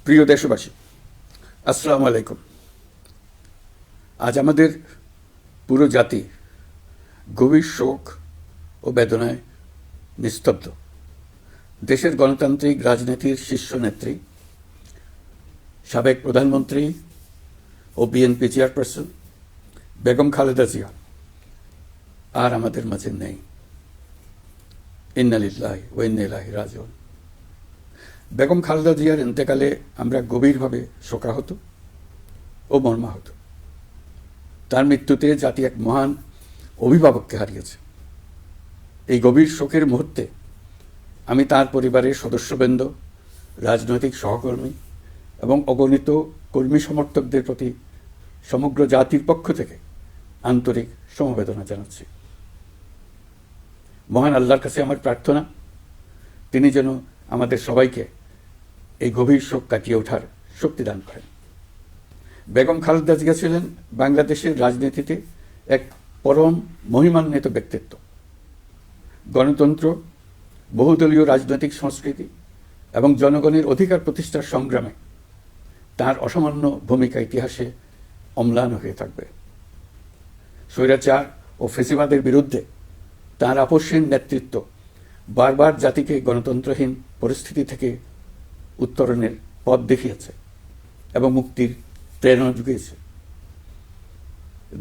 প্রিয় দেশবাসী, আসসালামু আলাইকুম। আজ আমাদের পুরো জাতি গভীর শোক ও বেদনায় নিস্তব্ধ। দেশের গণতান্ত্রিক রাজনীতির শীর্ষ নেত্রী, সাবেক প্রধানমন্ত্রী ও বিএনপি চেয়ারপারসন বেগম খালেদা জিয়া আর আমাদের মাঝে নেই। ইন্না লিল্লাহি ওয়া ইন্না ইলাইহি রাজিউন। বেগম খালেদা জিয়ার ইন্তেকালে আমরা গভীরভাবে শোকাহত ও মর্মাহত। তার মৃত্যুতে জাতি এক মহান অভিভাবককে হারিয়েছে। এই গভীর শোকের মুহূর্তে আমি তার পরিবারের সদস্যবৃন্দ, রাজনৈতিক সহকর্মী এবং অগণিত কর্মী সমর্থকদের প্রতি সমগ্র জাতির পক্ষ থেকে আন্তরিক সমবেদনা জানাচ্ছি। মহান আল্লাহর কাছে আমার প্রার্থনা, তিনি যেন আমাদের সবাইকে এই গভীর শোক কাটিয়ে ওঠার শক্তি দান করেন। বেগম খালেদা জিয়া ছিলেন বাংলাদেশের রাজনীতিতে এক পরম মহিমান্বিত ব্যক্তিত্ব। গণতন্ত্র, বহুদলীয় রাজনৈতিক সংস্কৃতি এবং জনগণের অধিকার প্রতিষ্ঠার সংগ্রামে তার অসামান্য ভূমিকা ইতিহাসে অম্লান হয়ে থাকবে। স্বৈরাচার ও ফেসিবাদের বিরুদ্ধে তার আপসহীন নেতৃত্ব বারবার জাতিকে গণতন্ত্রহীন পরিস্থিতি থেকে উত্তরণের পথ দেখিয়েছে এবং মুক্তির প্রেরণা জুগিয়েছে।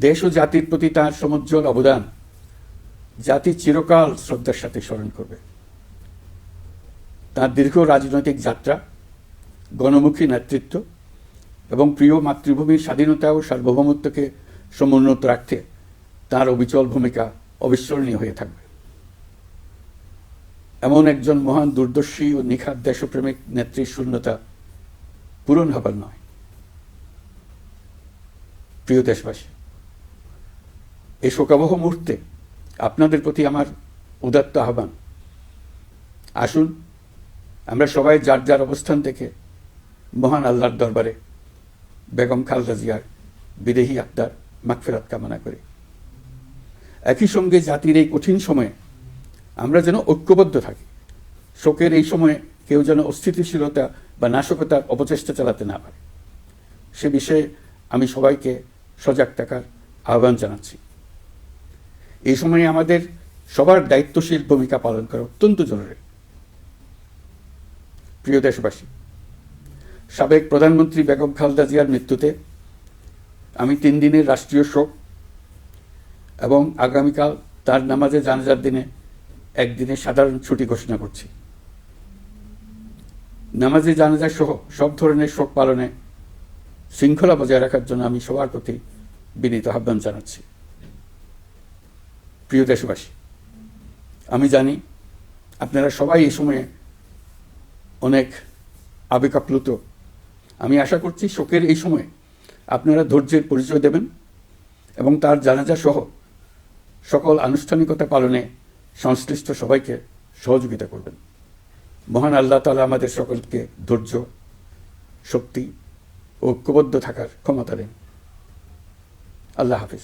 দেশ ও জাতির প্রতি তার সমুজ্জ্বল অবদান জাতি চিরকাল শ্রদ্ধার সাথে স্মরণ করবে। তার দীর্ঘ রাজনৈতিক যাত্রা, গণমুখী নেতৃত্ব এবং প্রিয় মাতৃভূমির স্বাধীনতা ও সার্বভৌমত্বকে সমুন্নত রাখতে তার অবিচল ভূমিকা অবিস্মরণীয় হয়ে থাকবে। এমন একজন মহান দূরদর্শী ও নিখাত দেশপ্রেমিক নেত্রীর শূন্যতা পূরণ হবার নয়। প্রিয় দেশবাসী, এই শোকাবহ মুহূর্তে আপনাদের প্রতি আমার উদাত্ত আহ্বান, আসুন আমরা সবাই যার যার অবস্থান থেকে মহান আল্লাহর দরবারে বেগম খালেদা জিয়ার বিদেহী আত্মার মাগফিরাত কামনা করি। একই সঙ্গে জাতির এই কঠিন সময়ে আমরা যেন ঐক্যবদ্ধ থাকি। শোকের এই সময়ে কেউ যেন অস্থিতিশীলতা বা নাশকতার অপচেষ্টা চালাতে না পারে, সে বিষয়ে আমি সবাইকে সজাগ থাকার আহ্বান জানাচ্ছি। এই সময়ে আমাদের সবার দায়িত্বশীল ভূমিকা পালন করা অত্যন্ত জরুরি। প্রিয় দেশবাসী, সাবেক প্রধানমন্ত্রী বেগম খালেদা জিয়ার মৃত্যুতে আমি 3 দিনের রাষ্ট্রীয় শোক এবং আগামীকাল তার নামাজে জানাজার দিনে একদিনের সাধারণ ছুটি ঘোষণা করছি। নামাজে জানাজা সহ সব ধরনের শোক পালনে শৃঙ্খলা বজায় রাখার জন্য আমি সবার প্রতি বিনীত আহ্বান জানাচ্ছি। প্রিয় দেশবাসী, আমি জানি আপনারা সবাই এই সময়ে অনেক আবেগ আপ্লুত। আমি আশা করছি শোকের এই সময়ে আপনারা ধৈর্যের পরিচয় দেবেন এবং তার জানাজা সহ সকল আনুষ্ঠানিকতা পালনে সংশ্লিষ্ট সবাইকে সহযোগিতা করবেন। মহান আল্লাহ তাআলা আমাদের সকলকে ধৈর্য, শক্তি ও ঐক্যবদ্ধ থাকার ক্ষমতা দেন। আল্লাহ হাফেজ।